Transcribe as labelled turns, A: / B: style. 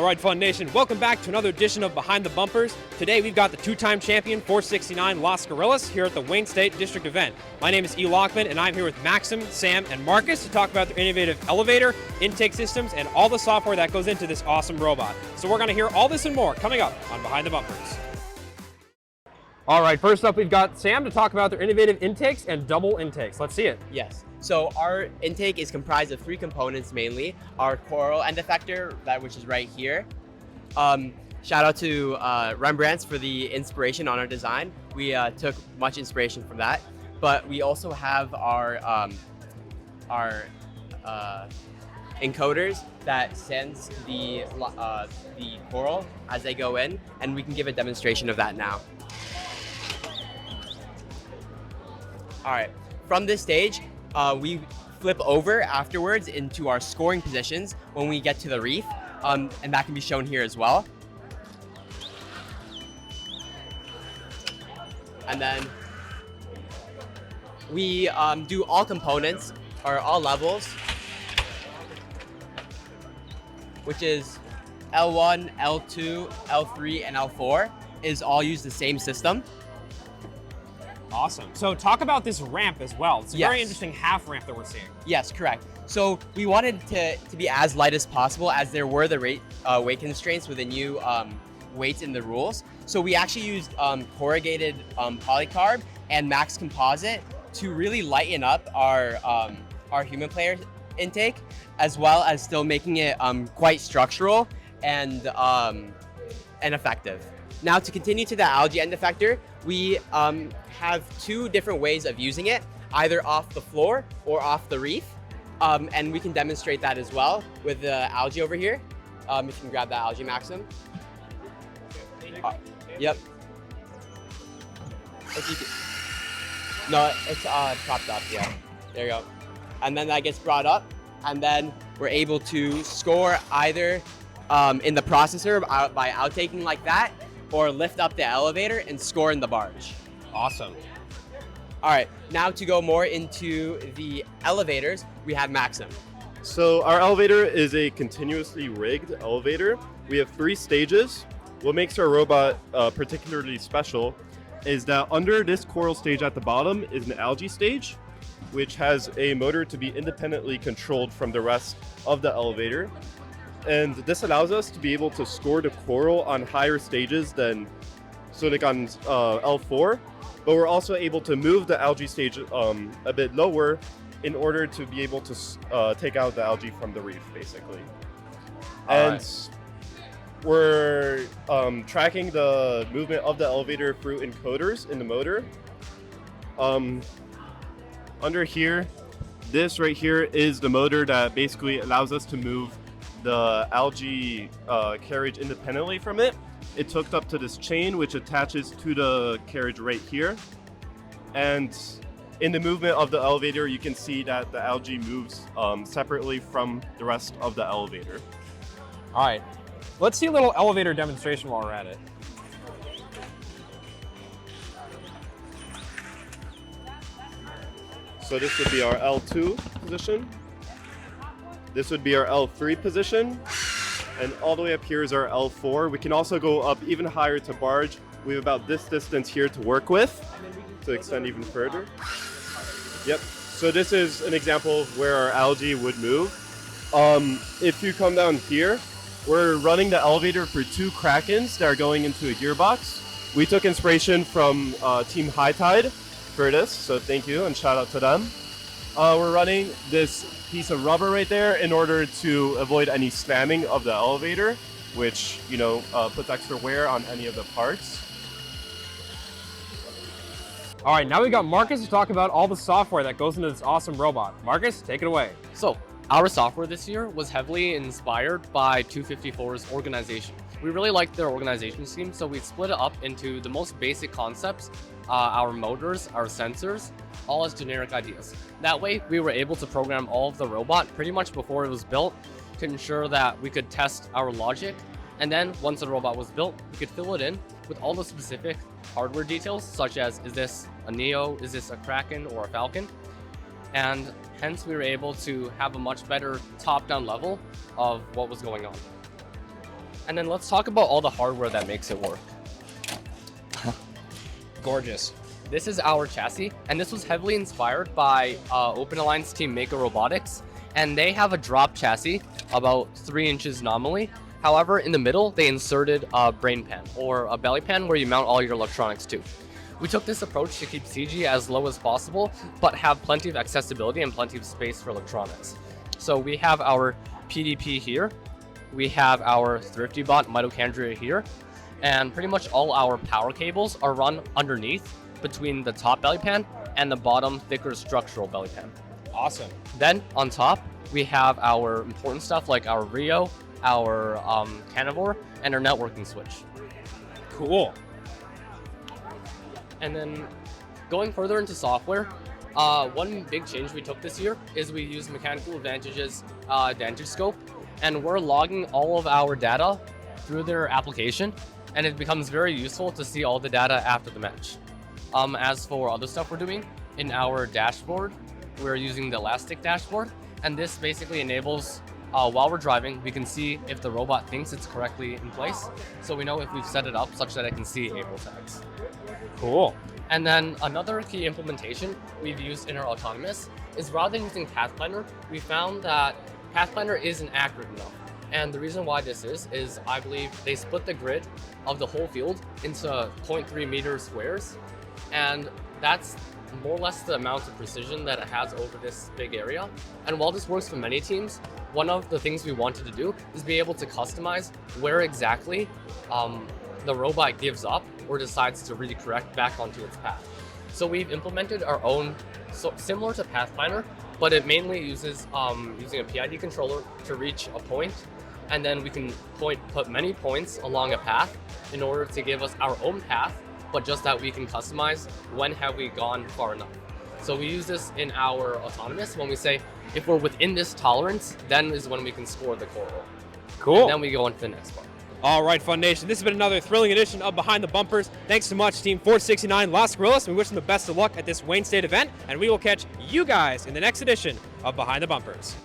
A: Alright, Fun Nation, welcome back to another edition of Behind the Bumpers. Today we've got the two-time champion 469 Las Guerrillas here at the Wayne State District event. My name is E. Lockman and I'm here with Maxim, Sam, and Marcus to talk about their innovative elevator, intake systems, and all the software that goes into this awesome robot. So we're going to hear all this and more coming up on Behind the Bumpers. Alright, first up we've got Sam to talk about their innovative intakes and double intakes. Let's see it.
B: Yes. So our intake is comprised of three components mainly. Our coral end effector, which is right here. Shout out to Rembrandts for the inspiration on our design. We took much inspiration from that. But we also have our encoders that sense the coral as they go in, and we can give a demonstration of that now. All right, from this stage, we flip over afterwards into our scoring positions when we get to the reef, and that can be shown here as well. And then we do all components, or all levels, which is L1, L2, L3, and L4 is all use the same system.
A: Awesome. So talk about this ramp as well. It's a very interesting half ramp that we're seeing.
B: Yes, correct. So we wanted to be as light as possible, as there were the weight constraints with the new weights in the rules. So we actually used corrugated polycarb and max composite to really lighten up our human player intake, as well as still making it quite structural and effective. Now to continue to the algae end effector, we have two different ways of using it, either off the floor or off the reef. And we can demonstrate that as well with the algae over here. If you can grab that algae, Maxim. Yep. If you can. No, it's propped up, yeah. There you go. And then that gets brought up, and then we're able to score either in the processor by outtaking like that, or lift up the elevator and score in the barge.
A: Awesome.
B: All right, now to go more into the elevators, we have Maxim.
C: So our elevator is a continuously rigged elevator. We have 3 stages. What makes our robot particularly special is that under this coral stage at the bottom is an algae stage, which has a motor to be independently controlled from the rest of the elevator. And this allows us to be able to score the coral on higher stages than Sonic on L4, but we're also able to move the algae stage a bit lower in order to be able to take out the algae from the reef, basically. And we're tracking the movement of the elevator through encoders in the motor. Under here, this right here is the motor that basically allows us to move the algae carriage independently from it. It's hooked up to this chain, which attaches to the carriage right here. And in the movement of the elevator, you can see that the algae moves separately from the rest of the elevator.
A: All right, let's see a little elevator demonstration while we're at it.
C: So this would be our L2 position. This would be our L3 position, and all the way up here is our L4. We can also go up even higher to barge. We have about this distance here to work with to extend even further. Yep, so this is an example of where our algae would move. If you come down here, we're running the elevator for 2 Krakens that are going into a gearbox. We took inspiration from Team High Tide for this, so thank you and shout out to them. We're running this piece of rubber right there in order to avoid any slamming of the elevator, which, you know, puts extra wear on any of the parts.
A: All right, now we got Marcus to talk about all the software that goes into this awesome robot. Marcus, take it away.
D: So, our software this year was heavily inspired by 254's organization. We really liked their organization scheme, so we split it up into the most basic concepts, our motors, our sensors, all as generic ideas. That way, we were able to program all of the robot pretty much before it was built to ensure that we could test our logic. And then once the robot was built, we could fill it in with all the specific hardware details, such as, is this a Neo, is this a Kraken or a Falcon? And hence we were able to have a much better top-down level of what was going on. And then let's talk about all the hardware that makes it work.
A: Gorgeous.
D: This is our chassis, and this was heavily inspired by Open Alliance team Maker Robotics, and they have a drop chassis about 3 inches nominally. However, in the middle, they inserted a brain pan, or a belly pan where you mount all your electronics to. We took this approach to keep CG as low as possible, but have plenty of accessibility and plenty of space for electronics. So we have our PDP here, we have our ThriftyBot mitochondria here, and pretty much all our power cables are run underneath between the top belly pan and the bottom thicker structural belly pan.
A: Awesome.
D: Then on top, we have our important stuff like our Rio, our carnivore, and our networking switch.
A: Cool.
D: And then going further into software, one big change we took this year is we used Mechanical Advantage's Advantage Scope, and we're logging all of our data through their application, and it becomes very useful to see all the data after the match. As for other stuff we're doing, in our dashboard, we're using the Elastic dashboard, and this basically enables, while we're driving, we can see if the robot thinks it's correctly in place, so we know if we've set it up such that it can see able tags.
A: Cool.
D: And then another key implementation we've used in our autonomous is rather than using Pathfinder, we found that Pathfinder isn't accurate enough. And the reason why this is I believe they split the grid of the whole field into 0.3 meter squares, and that's more or less the amount of precision that it has over this big area. And while this works for many teams, one of the things we wanted to do is be able to customize where exactly the robot gives up or decides to redirect back onto its path. So we've implemented our own, so similar to Pathfinder, but it mainly uses using a PID controller to reach a point, and then we can put many points along a path in order to give us our own path, but just that we can customize when have we gone far enough. So we use this in our autonomous when we say, if we're within this tolerance, then is when we can score the core roll.
A: Cool.
D: And then we go on to the next part.
A: All right, Fun Nation, this has been another thrilling edition of Behind the Bumpers. Thanks so much, Team 469 Las Guerrillas. We wish them the best of luck at this Wayne State event, and we will catch you guys in the next edition of Behind the Bumpers.